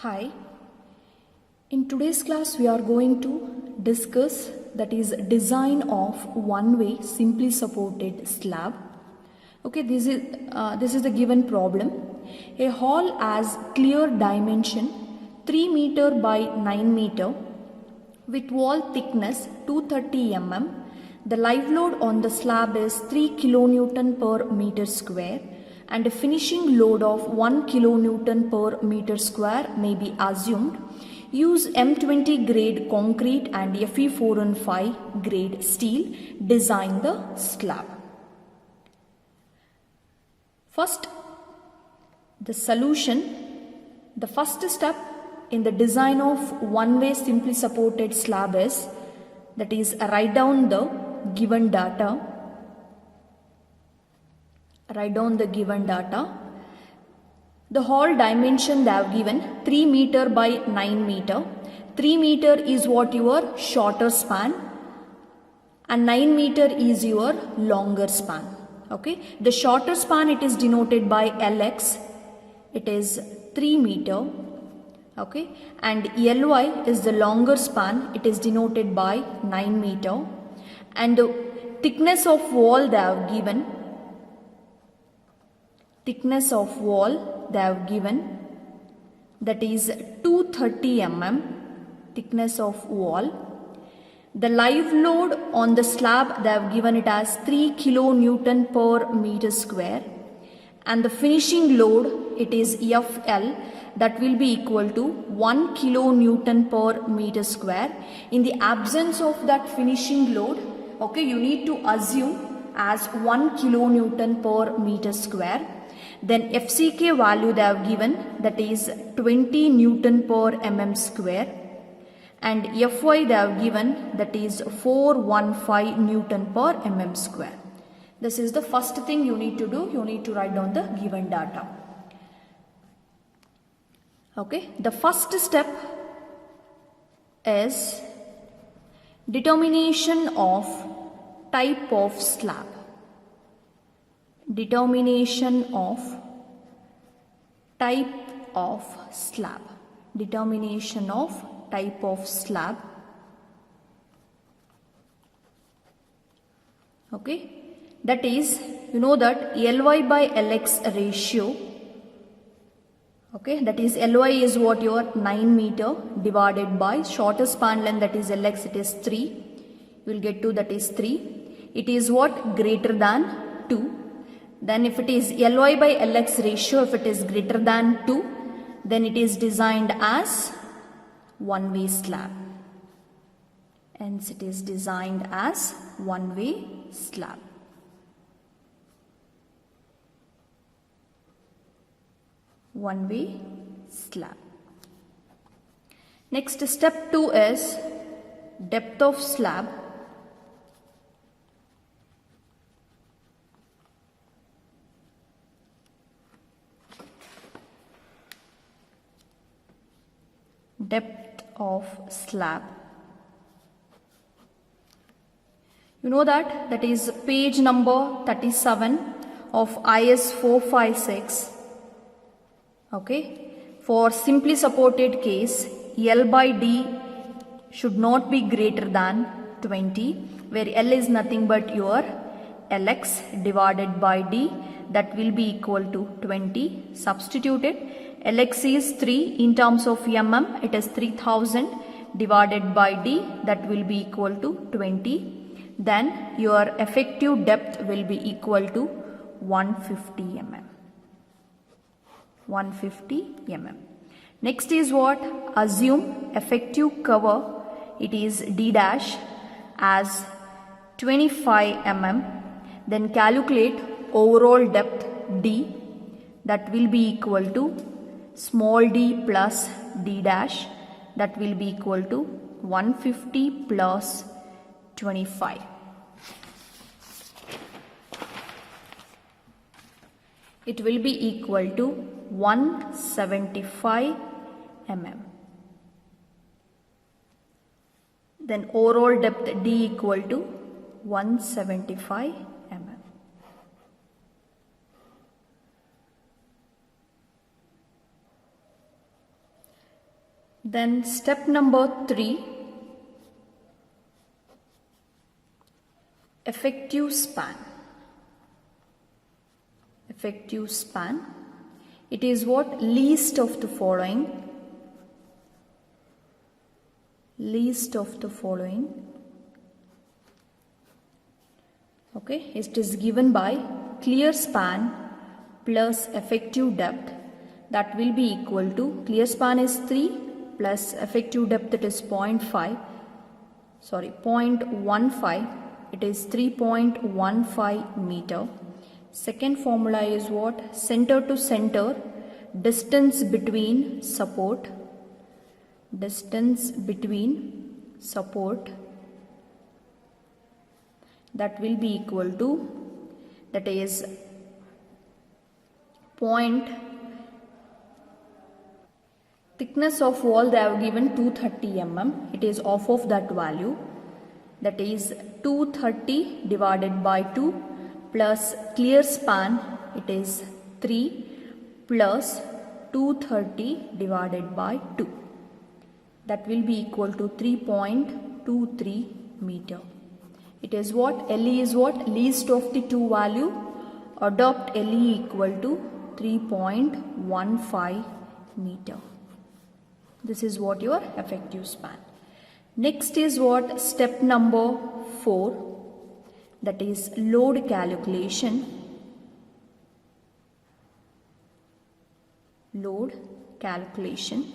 Hi, in today's class we are going to discuss that is design of one-way simply supported slab. Okay, this is the given problem. A hall has clear dimension 3 meter by 9 meter with wall thickness 230 mm. The live load on the slab is 3 kilonewton per meter square and a finishing load of 1 kilonewton per meter square may be assumed. Use M20 grade concrete and Fe415 grade steel. Design the slab. First, the solution. The first step in the design of one-way simply supported slab is write down the given data. The hall dimension they have given 3 meter by 9 meter. 3 meter is what your shorter span and 9 meter is your longer span. Okay, the shorter span it is denoted by Lx, it is 3 meter. Okay, and Ly is the longer span, it is denoted by 9 meter, and the thickness of wall they have given. Thickness of wall they have given, that is 230 mm. Thickness of wall. The live load on the slab they have given it as 3 kilonewton per meter square, and the finishing load it is Fl, that will be equal to 1 kilonewton per meter square. In the absence of that finishing load, okay, you need to assume as 1 kilonewton per meter square. Then FCK value they have given, that is 20 Newton per mm square, and Fy they have given, that is 415 Newton per mm square. This is the first thing you need to do. You need to write down the given data. Okay, the first step is determination of type of slab. Determination of type of slab. Determination of type of slab. Okay, that is, you know that Ly by Lx ratio. Okay, that is Ly is what your 9 meter divided by shorter span length, that is Lx, it is 3. You will get to that is 3. It is what? Greater than 2. Then if it is Ly by Lx ratio, if it is greater than 2, then it is designed as one-way slab. Hence it is designed as one-way slab. One-way slab. Next, step 2 is depth of slab. Depth of slab. You know that is page number 37 of IS 456. Okay, for simply supported case, L by D should not be greater than 20, where L is nothing but your Lx divided by D, that will be equal to 20. Substituted. Lx is 3 in terms of mm, it is 3000 divided by D, that will be equal to 20. Then your effective depth will be equal to 150 mm. 150 mm. Next is what? Assume effective cover, it is D dash as 25 mm. Then calculate overall depth D, that will be equal to small d plus D dash, that will be equal to 150 plus 25. It will be equal to 175 mm. Then overall depth D equal to 175 mm. Then step number 3, effective span. Effective span. It is what? Least of the following. Least of the following. Okay, it is given by clear span plus effective depth, that will be equal to, clear span is 3 plus effective depth, it is 0.15, it is 3.15 meter. Second formula is what? Center to center, distance between support, that will be equal to, that is thickness of wall they have given 230 mm, it is off of that value, that is 230 divided by 2 plus clear span, it is 3 plus 230 divided by 2, that will be equal to 3.23 meter. It is what? LE is what? Least of the two value. Adopt LE equal to 3.15 meter. This is what your effective span. Next is what? Step number 4, that is load calculation. Load calculation.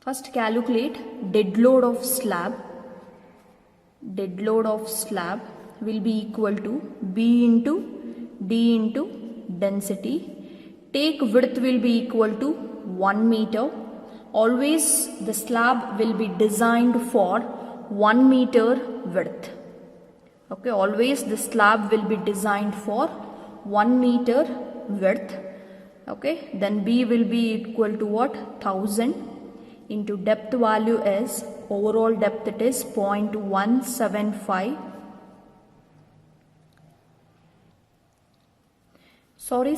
First calculate dead load of slab. Dead load of slab will be equal to B into D into density. Take width will be equal to 1 meter. Always the slab will be designed for 1 meter width. Okay, always the slab will be designed for 1 meter width. Okay, then B will be equal to what? 1000 into depth value is, overall depth it is 0.175.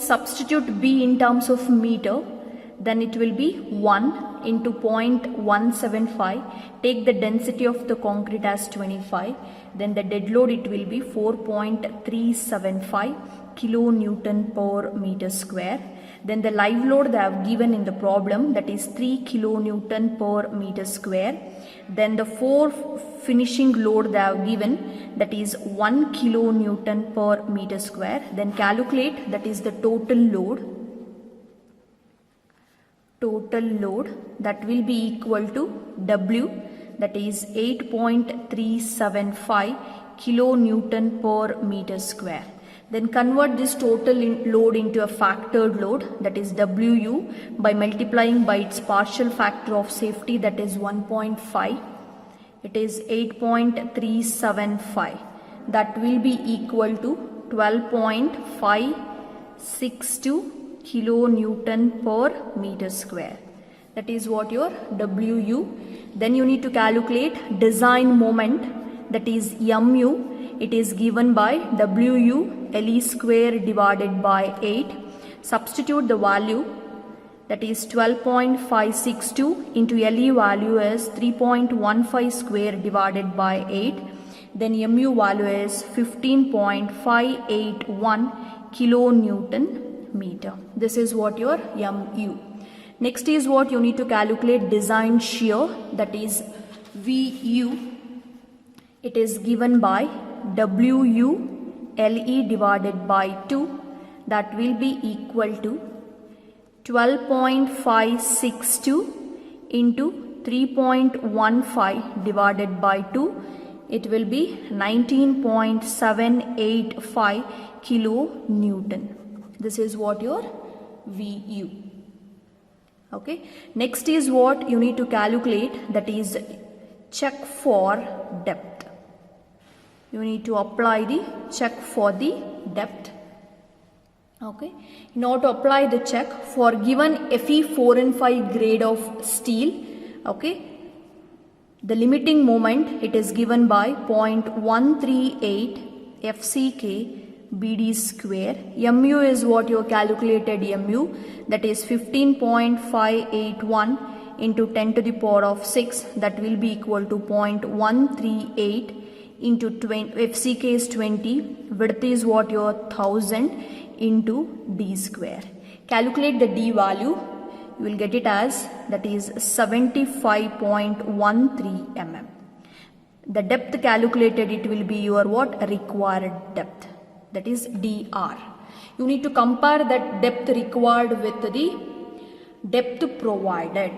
Substitute B in terms of meter, then it will be 1 into 0.175. Take the density of the concrete as 25, then the dead load it will be 4.375 kilonewton per meter square. Then the live load they have given in the problem, that is 3 kilonewton per meter square. Then the 4 finishing load they have given, that is 1 kilonewton per meter square. Then calculate, that is the total load. Total load, that will be equal to W, that is 8.375 kilonewton per meter square. Then convert this total load into a factored load, that is WU, by multiplying by its partial factor of safety, that is 1.5. It is 8.375. That will be equal to 12.562 kilonewton per meter square. That is what your WU. Then you need to calculate design moment, that is MU. It is given by WU LE square divided by 8. Substitute the value, that is 12.562 into LE value is 3.15 square divided by 8. Then MU value is 15.581 kilonewton meter. This is what your MU. Next is what you need to calculate design shear, that is VU. It is given by WU LE divided by 2, that will be equal to 12.562 into 3.15 divided by 2, it will be 19.785 kilonewton. This is what your VU. Okay, next is what you need to calculate, that is check for depth. You need to apply the check for the depth. Okay, in order to apply the check for given Fe 4 and 5 grade of steel, okay, the limiting moment it is given by 0.138 FCK BD square. MU is what you calculated MU, that is 15.581 into 10 to the power of 6, that will be equal to 0.138 into 20, FCK is 20, width is what, your 1000 into d square. Calculate the d value, you will get it as, that is 75.13 mm. The depth calculated, it will be your what, required depth, that is dr. You need to compare that depth required with the depth provided.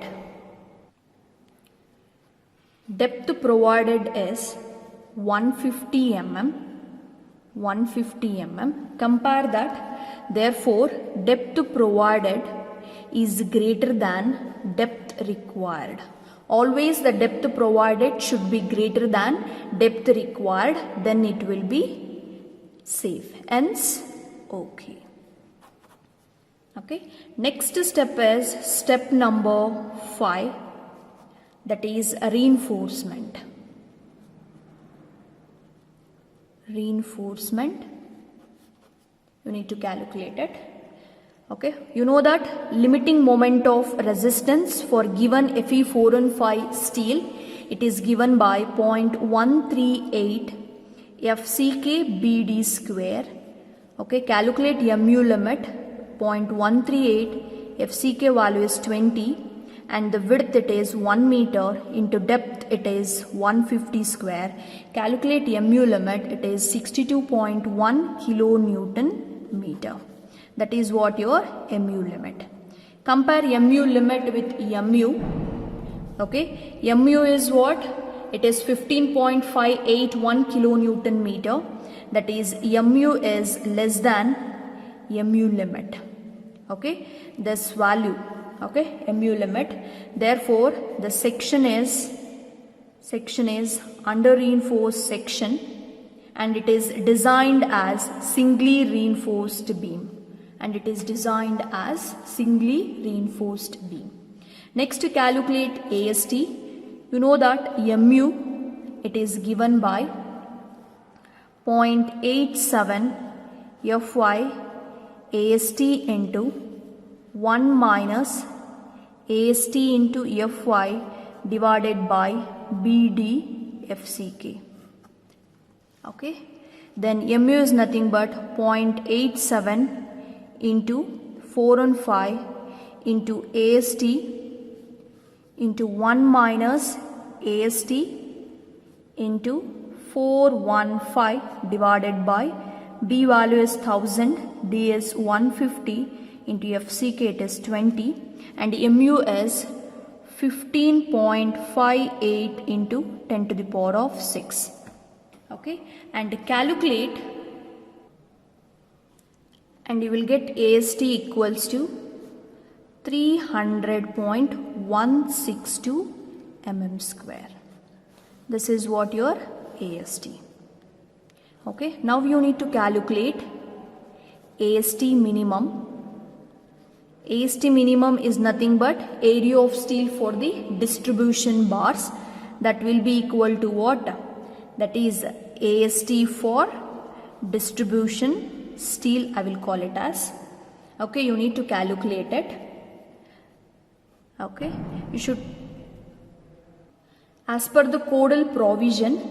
Depth provided is 150 mm. 150 mm. Compare that. Therefore, depth provided is greater than depth required. Always the depth provided should be greater than depth required, then it will be safe. Hence, okay. Okay. Next step is step number 5, that is reinforcement. Reinforcement, you need to calculate it. Okay, you know that limiting moment of resistance for given Fe415 steel, it is given by 0.138 FCK BD square. Okay, calculate MU limit, 0.138, FCK value is 20, and the width it is 1 meter, into depth it is 150 square. Calculate MU limit, it is 62.1 kilonewton meter. That is what your MU limit. Compare MU limit with MU. Okay, MU is what? It is 15.581 kilonewton meter. That is MU is less than MU limit. Okay, this value. Okay, MU limit. Therefore, the section is under reinforced section, and it is designed as singly reinforced beam. And it is designed as singly reinforced beam. Next, to calculate AST, you know that MU, it is given by 0.87 Fy AST into 1 minus AST into Fy divided by BD FCK. Okay, then MU is nothing but 0.87 into 415 into AST into 1 minus AST into 415 divided by B value is 1000, D is 150, into FCK it is 20, and MU is 15.58 into 10 to the power of 6. Okay, and calculate, and you will get AST equals to 300.162 mm square. This is what your AST. Okay, now you need to calculate AST minimum. AST minimum is nothing but area of steel for the distribution bars. That will be equal to what? That is AST for distribution steel, I will call it as. Okay, you need to calculate it. Okay, you should, as per the codal provision,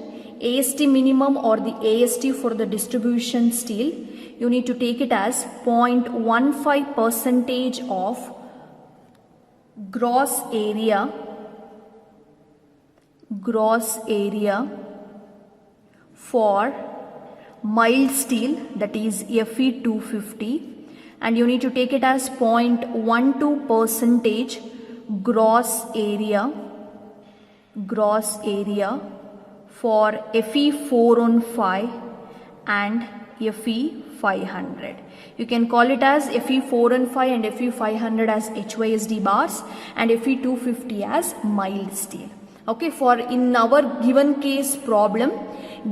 AST minimum or the AST for the distribution steel, you need to take it as 0.15% of gross area for mild steel, that is Fe250, and you need to take it as 0.12% gross area for Fe415 and Fe500. You can call it as Fe415 and Fe500 as HYSD bars and Fe250 as mild steel. Okay, for in our given case problem,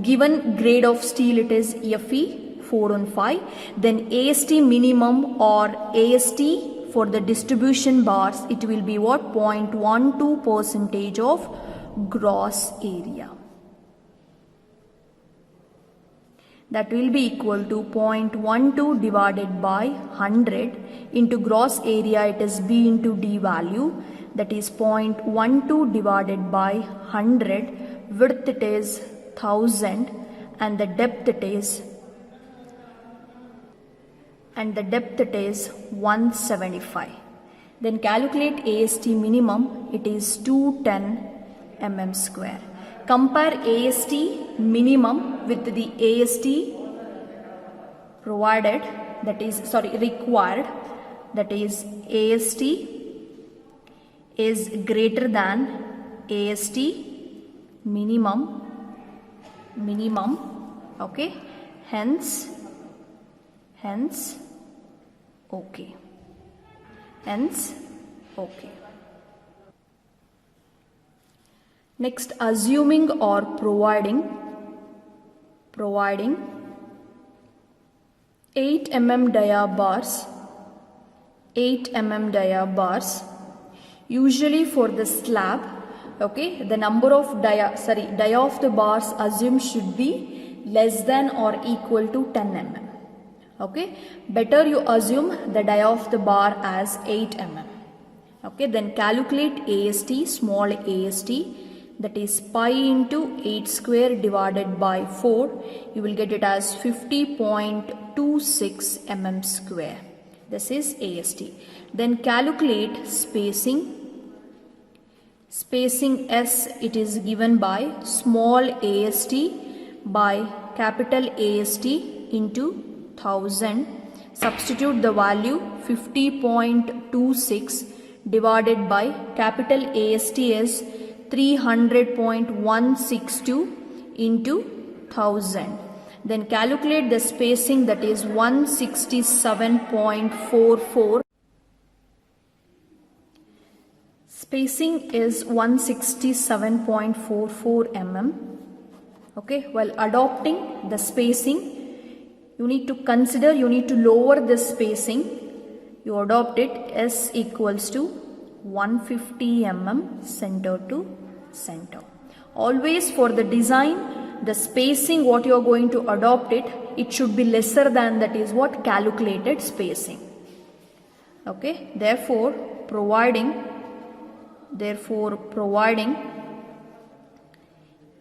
given grade of steel it is Fe415, then AST minimum or AST for the distribution bars, it will be what? 0.12% of gross area. That will be equal to 0.12 divided by 100 into gross area, it is B into D value, that is 0.12 divided by 100, width it is 1000 and the depth it is 175. Then calculate AST minimum, it is 210 mm square. Compare AST minimum with the AST required, that is AST is greater than AST minimum, okay, hence okay. Next, assuming or providing 8 mm dia bars, usually for the slab, okay, the number of dia of the bars assumed should be less than or equal to 10 mm. Okay, better you assume the dia of the bar as 8 mm. Okay, then calculate AST, small AST, that is pi into 8 square divided by 4. You will get it as 50.26 mm square. This is AST. Then calculate spacing. Spacing S, it is given by small AST by capital AST into 1000. Substitute the value 50.26 divided by capital AST is 300.162 into 1000. Then calculate the spacing, that is 167.44. Spacing is 167.44 mm. Okay, while adopting the spacing, you need to consider, you need to lower the spacing. You adopt it S equals to 150 mm center to center. Always for the design, the spacing what you are going to adopt it should be lesser than, that is what, calculated spacing. Okay, therefore providing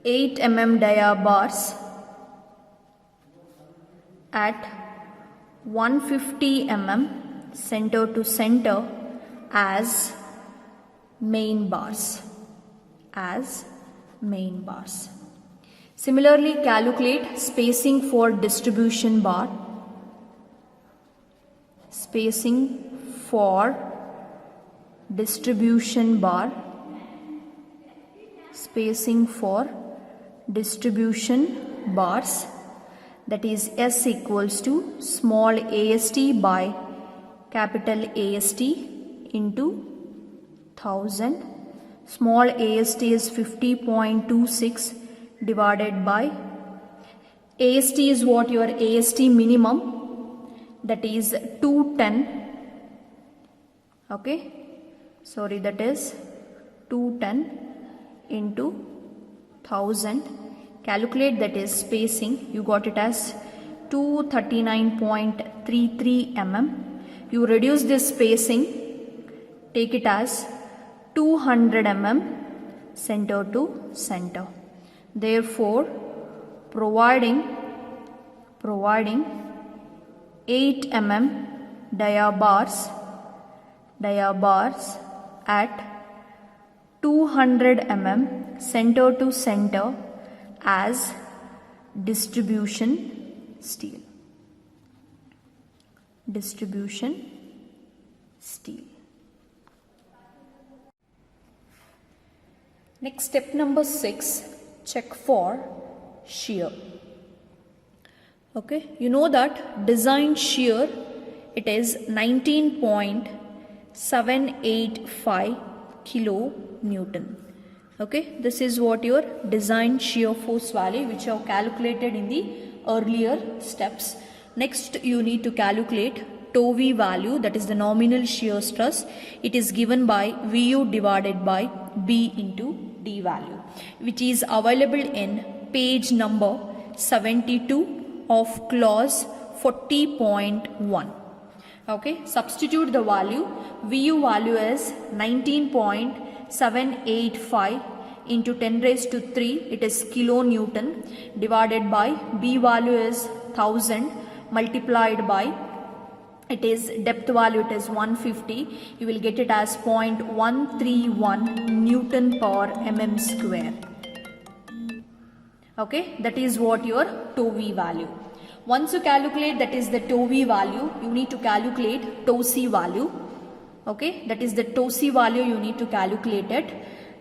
8 mm dia bars at 150 mm center to center as main bars. Similarly, calculate spacing for distribution bar. Spacing for distribution bars, that is S equals to small AST by capital AST into 1000. Small AST is 50.26 divided by AST is what, your AST minimum, that is 210. Okay, sorry, that is 210 into 1000. Calculate, that is spacing, you got it as 239.33 mm. You reduce this spacing, take it as 200 mm center to center. Therefore providing 8 mm dia bars at 200 mm center to center as distribution steel. Next, step number 6, check for shear. Okay, you know that design shear, it is 19.785 kilo Newton. Okay, this is what your design shear force value, which you have calculated in the earlier steps. Next, you need to calculate tau V value, that is the nominal shear stress. It is given by Vu divided by B into D value, which is available in page number 72 of clause 40.1. Okay, substitute the value. VU value is 19.785 into 10 raised to 3, it is kilonewton, divided by B value is 1000 multiplied by, it is depth value, it is 150, you will get it as 0.131 Newton per mm square. Okay, that is what your tau V value. Once you calculate that is the tau V value, you need to calculate tau C value. Okay, that is the tau C value, you need to calculate it.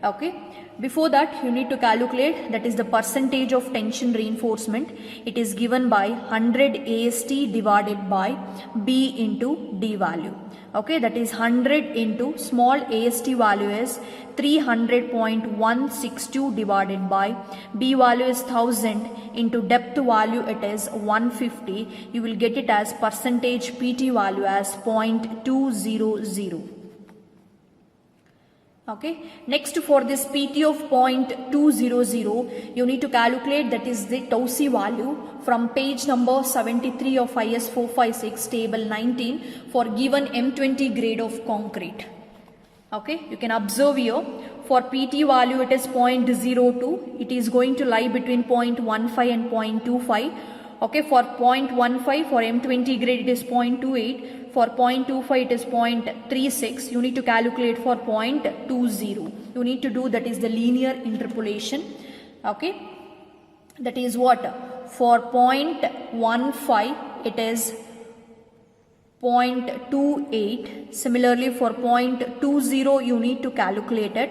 Okay, before that you need to calculate that is the percentage of tension reinforcement. It is given by 100 AST divided by B into D value. Okay, that is 100 into small AST value is 300.162 divided by B value is 1000 into depth value it is 150. You will get it as percentage PT value as 0.200. Okay, next for this PT of 0.200, you need to calculate that is the tau C value from page number 73 of IS 456 table 19 for given M20 grade of concrete. Okay, you can observe here for PT value it is 0.02, it is going to lie between 0.15 and 0.25. Okay, for 0.15 for M20 grade it is 0.28. For 0.25 it is 0.36. You need to calculate for 0.20. You need to do that is the linear interpolation. Okay, that is what for 0.15 it is 0.28. Similarly for 0.20 you need to calculate it.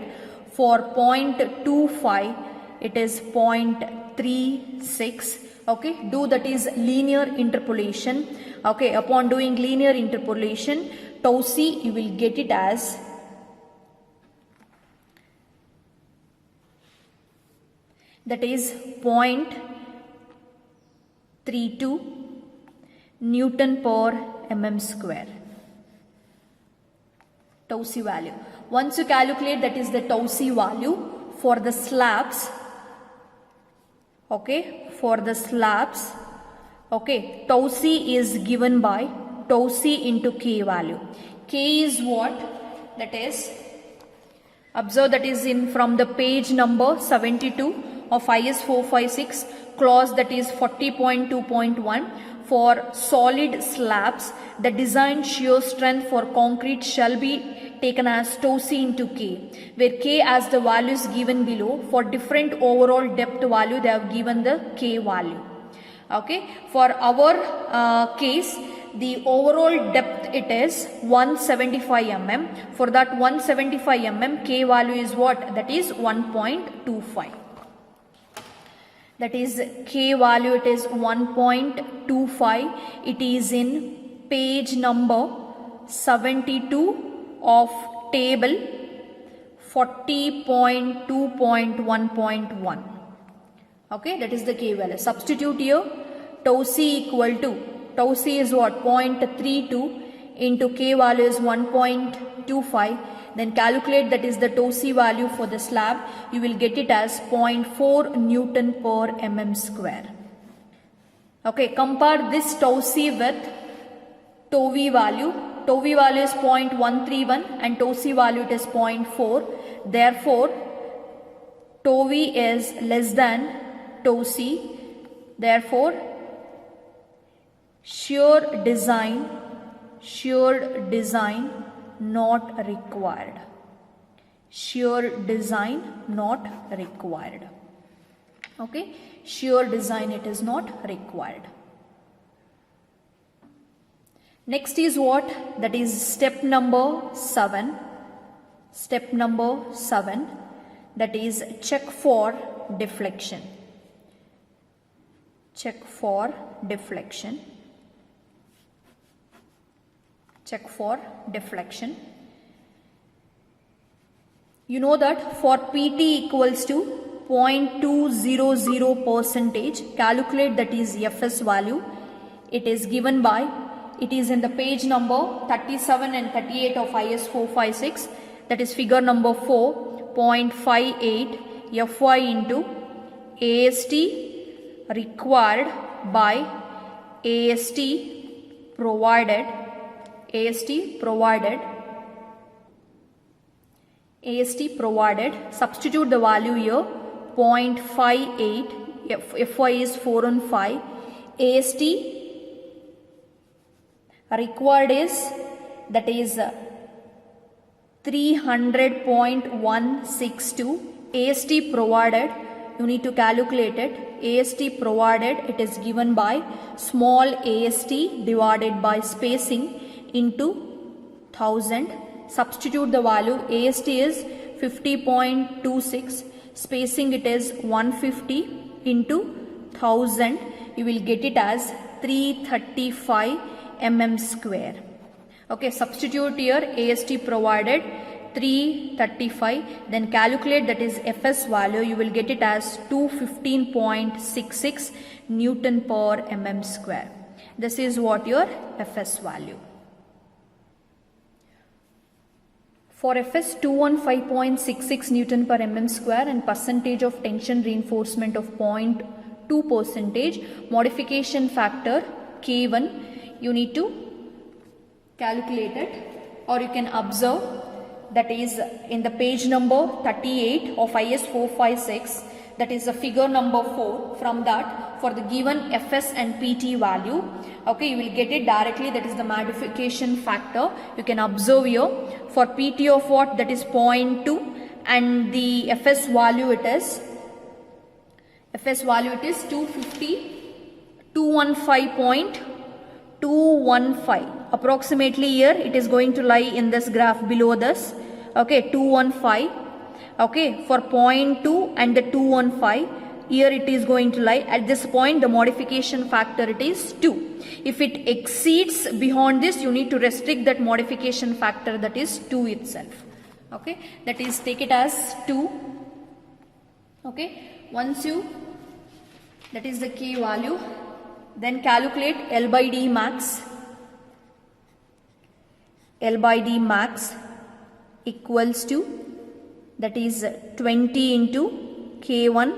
For 0.25 it is 0.36. Okay, do that is linear interpolation. Okay, upon doing linear interpolation, tau C you will get it as that is 0.32 Newton per mm square. Tau C value. Once you calculate that is the tau C value for the slabs. Okay, for the slabs, okay, tau C is given by tau C into K value. K is what? That is, observe that is in from the page number 72 of IS 456 clause that is 40.2.1 for solid slabs, the design shear strength for concrete shall be taken as tau C into K, where K as the value is given below. For different overall depth value they have given the K value. Okay, for our case the overall depth it is 175 mm. For that 175 mm K value is what? That is 1.25. That is K value it is 1.25. It is in page number 72 of table 40.2.1.1. Okay, that is the K value. Substitute here tau C equal to, tau C is what? 0.32 into K value is 1.25. Then calculate that is the tau C value for the slab. You will get it as 0.4 Newton per mm square. Okay, compare this tau C with tau V value. Tau V value is 0.131 and tau C value it is 0.4. Therefore, tau V is less than tau C. Therefore, shear design not required. Shear design not required. Okay, shear design it is not required. Next is what? That is step number 7. Step number 7, that is check for deflection. Check for deflection. Check for deflection. You know that for PT equals to 0.200 percentage, calculate that is Fs value. It is given by, it is in the page number 37 and 38 of IS 456, that is figure number 4, 0.58 Fy into AST required by AST provided AST provided, substitute the value here, 0.58, Fy is 415, AST required is, that is 300.162, AST provided, you need to calculate it, AST provided, it is given by small AST divided by spacing into 1000. Substitute the value, AST is 50.26, spacing it is 150 into 1000, you will get it as 335 mm square. Okay, substitute here, AST provided 335, then calculate, that is Fs value, you will get it as 215.66 Newton per mm square. This is what your Fs value. For Fs 215.66 Newton per mm square and percentage of tension reinforcement of 0.2%, modification factor K1, you need to calculate it, or you can observe, that is in the page number 38 of IS 456, that is the figure number 4. From that, for the given Fs and PT value, okay, you will get it directly, that is the modification factor. You can observe here, for PT of what, that is 0.2, and the Fs value it is 215.215. Approximately here it is going to lie in this graph below this. Okay, 215. Okay, for 0.2 and the 215, here it is going to lie at this point. The modification factor, it is 2. If it exceeds beyond this, you need to restrict that modification factor, that is 2 itself. Okay, that is, take it as 2. Okay, once you, that is the K value, then calculate L by D max. L by D max equals to, that is 20 into K1,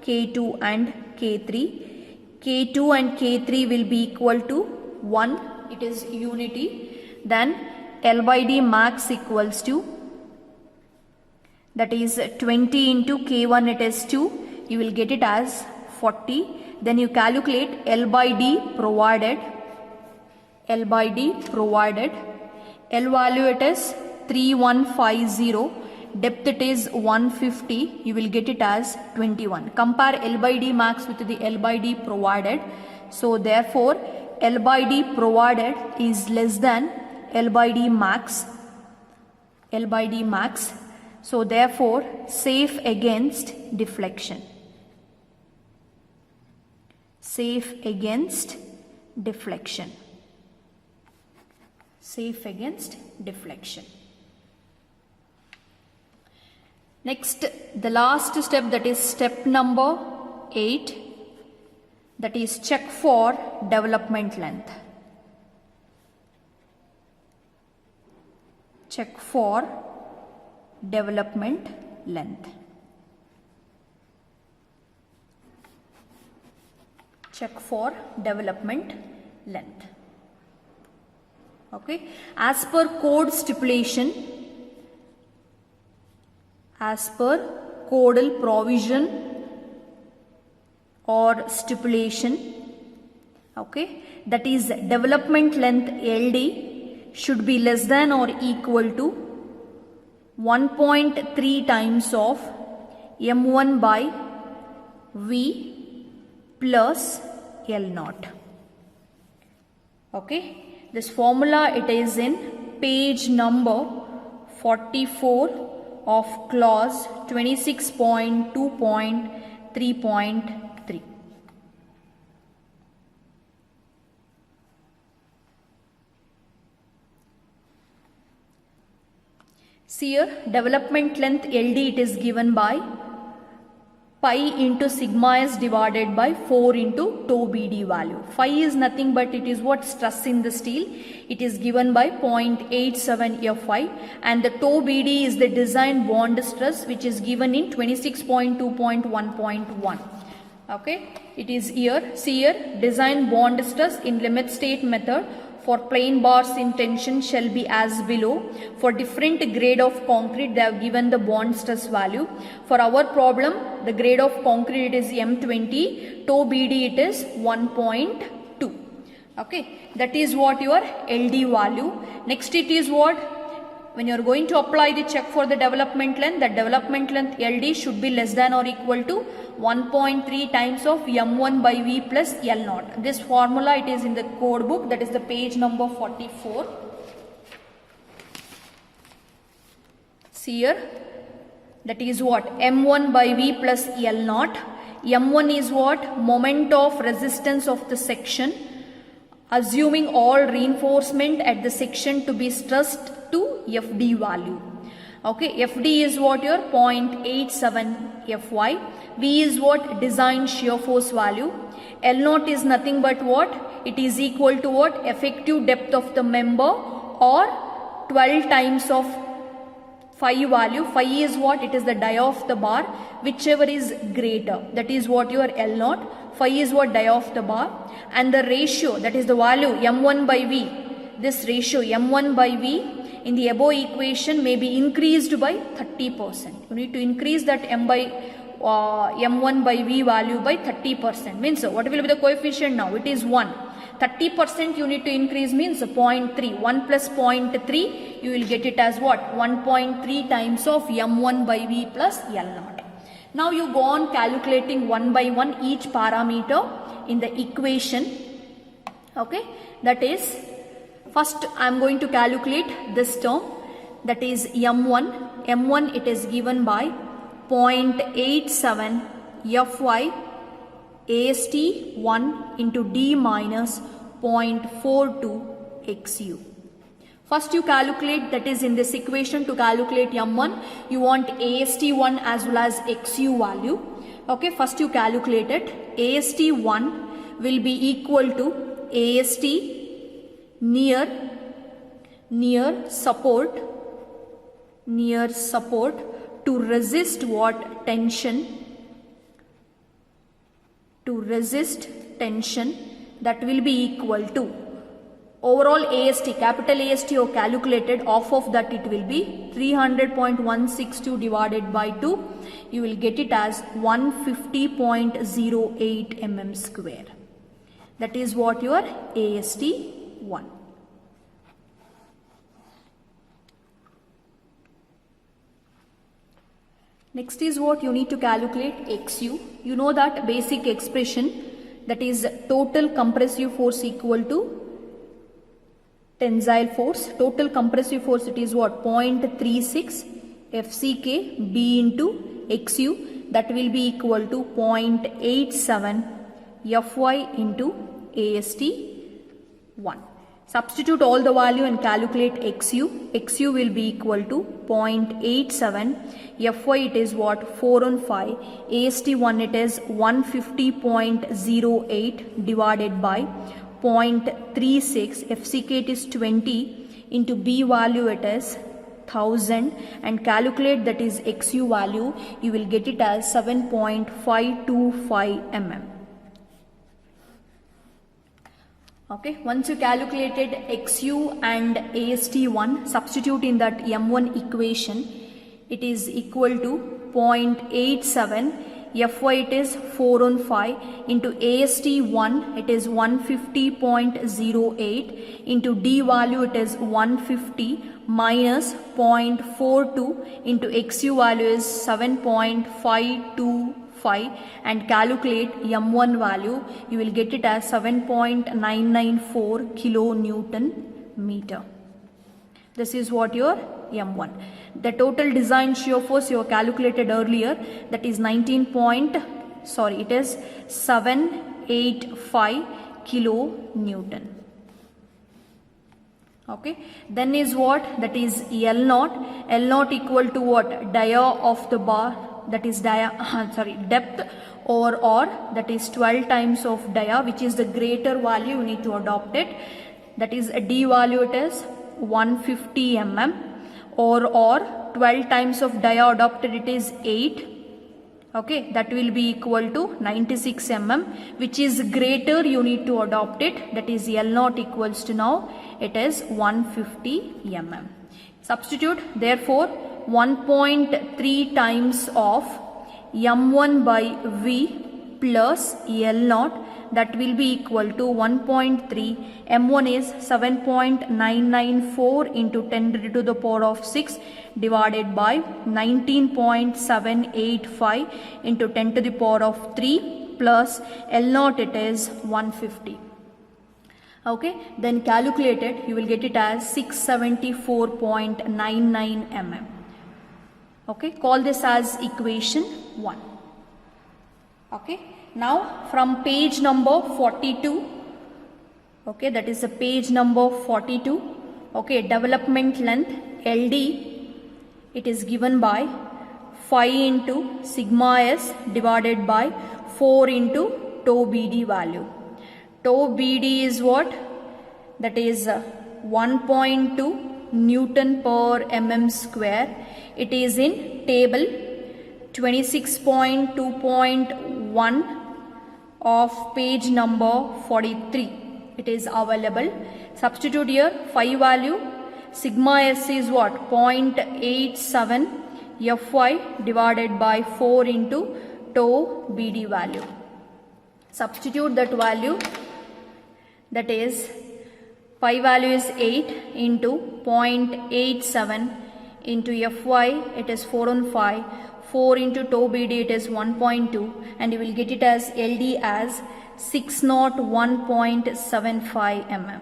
K2 and K3. K2 and K3 will be equal to 1, it is unity. Then L by D max equals to, that is 20 into K1, it is 2, you will get it as 40. Then you calculate L by D provided, L value it is 3150, depth it is 150, you will get it as 21. Compare L by D max with the L by D provided. So therefore L by D provided is less than L by D max. So therefore safe against deflection. Next, the last step, that is step number 8, that is check for development length. Check for development length. Okay, as per code stipulation, as per codal provision or stipulation, okay, that is development length LD should be less than or equal to 1.3 times of M1 by V plus L0. Okay, this formula it is in page number 44 of clause 26.2.3.3. See here, development length LD, it is given by pi into sigma s divided by 4 into tau BD value. Phi is nothing but it is what, stress in the steel. It is given by 0.87 Fy, and the tau BD is the design bond stress, which is given in 26.2.1.1. Okay, it is here. See here, design bond stress in limit state method for plain bars in tension shall be as below. For different grade of concrete, they have given the bond stress value. For our problem, the grade of concrete it is M20, toe BD it is 1.2. Okay, that is what your LD value. Next it is what? When you are going to apply the check for the development length, the development length LD should be less than or equal to 1.3 times of M1 by V plus L0. This formula it is in the code book, that is the page number 44. See here, that is what? M1 by V plus L0. M1 is what? Moment of resistance of the section, assuming all reinforcement at the section to be stressed to FD value. Okay, FD is what? Your 0.87 Fy. V is what? Design shear force value. L0 is nothing but what? It is equal to what? Effective depth of the member, or 12 times of phi value. Phi is what? It is the dia of the bar, whichever is greater. That is what your L0. Phi is what? Dia of the bar. And the ratio, that is the value M1 by V. This ratio M1 by V in the above equation may be increased by 30%. You need to increase that M1 by V value by 30%. Means what will be the coefficient now? It is 1. 30% you need to increase means 0.3. 1 plus 0.3 you will get it as what? 1.3 times of M1 by V plus L0. Now you go on calculating one by one each parameter in the equation. Okay, that is, first I am going to calculate this term, that is M1. M1 it is given by 0.87 Fy AST1 into D minus 0.42 XU. First you calculate, that is in this equation to calculate M1, you want AST1 as well as XU value. Okay, first you calculate it. AST1 will be equal to AST near support to resist what? Tension. To resist tension, that will be equal to overall AST, capital AST you calculated, off of that it will be 300.162 divided by 2. You will get it as 150.08 mm square. That is what your AST1. Next is what? You need to calculate XU. You know that basic expression, that is total compressive force equal to tensile force. Total compressive force it is what? 0.36 FCK B into XU, that will be equal to 0.87 Fy into AST1. Substitute all the value and calculate XU. XU will be equal to 0.87. Fy it is what? 415. AST1 it is 150.08 divided by 0.36. FCK it is 20 into B value it is 1000, and calculate that is XU value. You will get it as 7.525 mm. Okay, once you calculated XU and AST1, substitute in that M1 equation. It is equal to 0.87. Fy it is 415 into AST1 it is 150.08 into D value it is 150 minus 0.42 into XU value is 7.525, and calculate M1 value. You will get it as 7.994 kilonewton meter. This is what your M1. The total design shear force you have calculated earlier, that is 785 kilonewton. Okay, then is what? That is L0. L0 equal to what? Dia of the bar, that is depth over R, that is 12 times of dia, which is the greater value. You need to adopt it. That is a D value it is 150 mm, or 12 times of dia adopted it is 8. Okay, that will be equal to 96 mm, which is greater, you need to adopt it, that is L0 equals to, now it is 150 mm. Substitute, therefore 1.3 times of m1 by v plus L0, that will be equal to 1.3. m1 is 7.994 into 10 to the power of 6 divided by 19.785 into 10 to the power of 3 plus L0, it is 150. Okay, then calculate it, you will get it as 674.99 mm. Okay, call this as equation 1. Okay, now from page number 42, okay, that is the page number 42, okay, development length LD, it is given by 5 into sigma s divided by 4 into tau BD value. Tau BD is what? That is 1.2 Newton per mm square. It is in table 26.2.1 of page number 43. It is available. Substitute here, phi value, sigma s is what? 0.87 Fy divided by 4 into tau BD value. Substitute that value, that is phi value is 8 into 0.87 into Fy, it is 4 on 5, 4 into tau BD, it is 1.2, and you will get it as LD as 601.75 mm.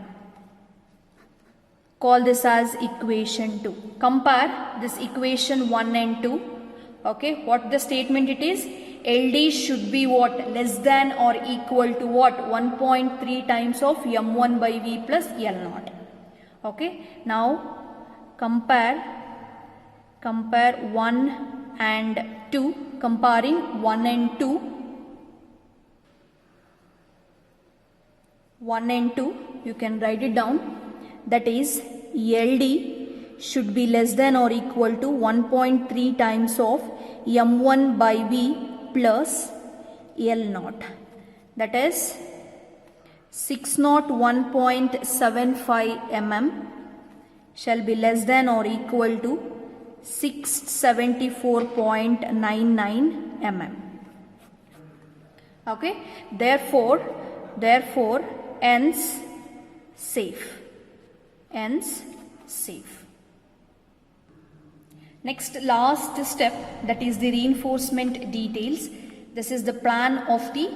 Call this as equation 2. Compare this equation 1 and 2. Okay, what the statement it is? LD should be what? Less than or equal to what? 1.3 times of m1 by v plus L0. Okay, now compare 1 and 2, comparing 1 and 2. 1 and 2, you can write it down, that is LD should be less than or equal to 1.3 times of m1 by v plus L0, that is 601.75 mm shall be less than or equal to 674.99 mm. Okay, therefore ends safe. Next, last step, that is the reinforcement details. This is the plan of the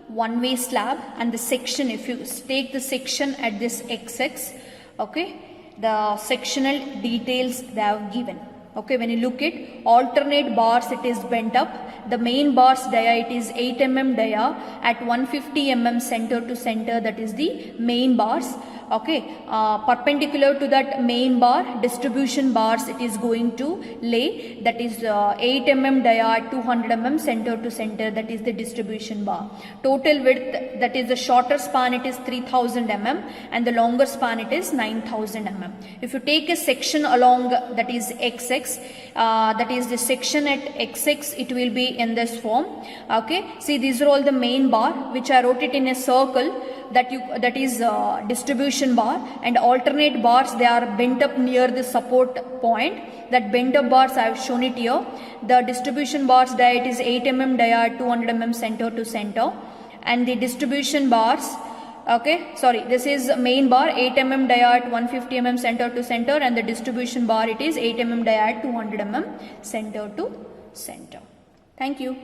one-way slab and the section. If you take the section at this XX, okay, the sectional details they have given. Okay, when you look at alternate bars, it is bent up. The main bars dia, it is 8 mm dia at 150 mm center to center, that is the main bars. Okay, perpendicular to that main bar, distribution bars it is going to lay, that is 8 mm dia at 200 mm center to center, that is the distribution bar. Total width, that is the shorter span, it is 3000 mm and the longer span it is 9000 mm. If you take a section along, that is XX, that is the section at XX, it will be in this form. Okay, see, these are all the main bar which I wrote it in a circle, that is distribution bar, and alternate bars they are bent up near the support point. That bent up bars I have shown it here. The distribution bars dia, it is 8 mm dia at 200 mm center to center, and the distribution bars, okay, sorry, this is main bar 8 mm dia at 150 mm center to center, and the distribution bar it is 8 mm dia at 200 mm center to center. Thank you.